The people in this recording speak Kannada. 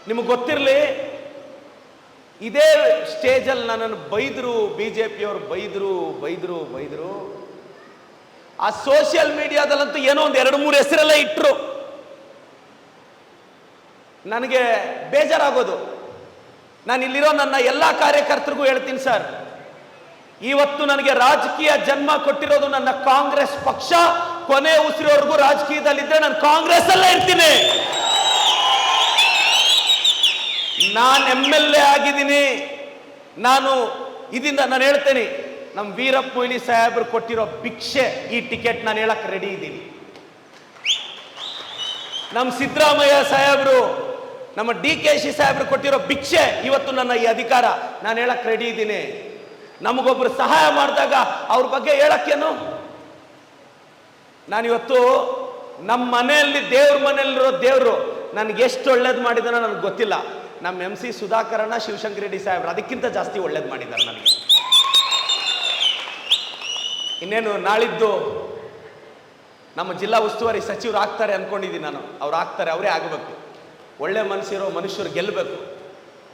ನಿಮಗೆ ಗೊತ್ತಿರಲಿ, ಇದೇ ಸ್ಟೇಜಲ್ಲಿ ನನ್ನನ್ನು ಬೈದರು, ಬಿಜೆಪಿಯವರು ಬೈದರು. ಆ ಸೋಷಿಯಲ್ ಮೀಡಿಯಾದಲ್ಲಂತೂ ಏನೋ ಒಂದು 2-3 ಹೆಸರೆಲ್ಲ ಇಟ್ಟರು. ನನಗೆ ಬೇಜಾರಾಗೋದು. ನಾನು ಇಲ್ಲಿರೋ ನನ್ನ ಎಲ್ಲ ಕಾರ್ಯಕರ್ತರಿಗೂ ಹೇಳ್ತೀನಿ, ಸರ್, ಇವತ್ತು ನನಗೆ ರಾಜಕೀಯ ಜನ್ಮ ಕೊಟ್ಟಿರೋದು ನನ್ನ ಕಾಂಗ್ರೆಸ್ ಪಕ್ಷ. ಕೊನೆ ಉಸಿರೋವರೆಗೂ ರಾಜಕೀಯದಲ್ಲಿದ್ದರೆ ನಾನು ಕಾಂಗ್ರೆಸ್ ಅಲ್ಲೇ ಇರ್ತೀನಿ. ನಾನು MLA ಆಗಿದ್ದೀನಿ. ನಾನು ಹೇಳ್ತೇನೆ, ನಮ್ಮ ವೀರಪ್ಪ ಮೊಯ್ಲಿ ಸಾಹೇಬರು ಕೊಟ್ಟಿರೋ ಭಿಕ್ಷೆ ಈ ಟಿಕೆಟ್ ನಾನು ಹೇಳಕ್ ರೆಡಿ ಇದ್ದೀನಿ. ನಮ್ಮ ಸಿದ್ದರಾಮಯ್ಯ ಸಾಹೇಬರು, ನಮ್ಮ DKC ಸಾಹೇಬರು ಕೊಟ್ಟಿರೋ ಭಿಕ್ಷೆ ಇವತ್ತು ನನ್ನ ಈ ಅಧಿಕಾರ ನಾನು ಹೇಳಕ್ ರೆಡಿ ಇದ್ದೀನಿ. ನಮಗೊಬ್ರು ಸಹಾಯ ಮಾಡಿದಾಗ ಅವ್ರ ಬಗ್ಗೆ ಹೇಳಕ್ಕೇನು? ನಾನಿವತ್ತು ನಮ್ಮ ಮನೆಯಲ್ಲಿ ದೇವ್ರ ಮನೆಯಲ್ಲಿರೋ ದೇವರು ನನಗೆ ಎಷ್ಟು ಒಳ್ಳೇದು ಮಾಡಿದಾನೋ ನನಗೆ ಗೊತ್ತಿಲ್ಲ. ನಮ್ಮ MC ಸುಧಾಕರಣ್ಣ, ಶಿವಶಂಕರ ರೆಡ್ಡಿ ಸಾಹೇಬ್ರು ಅದಕ್ಕಿಂತ ಜಾಸ್ತಿ ಒಳ್ಳೇದು ಮಾಡಿದ್ದಾರೆ ನನಗೆ. ಇನ್ನೇನು ನಾಳಿದ್ದು ನಮ್ಮ ಜಿಲ್ಲಾ ಉಸ್ತುವಾರಿ ಸಚಿವರು ಆಗ್ತಾರೆ ಅನ್ಕೊಂಡಿದ್ದೀನಿ ನಾನು. ಅವ್ರು ಆಗ್ತಾರೆ, ಅವರೇ ಆಗಬೇಕು. ಒಳ್ಳೆ ಮನಸ್ಸಿರೋ ಮನುಷ್ಯರು ಗೆಲ್ಲಬೇಕು.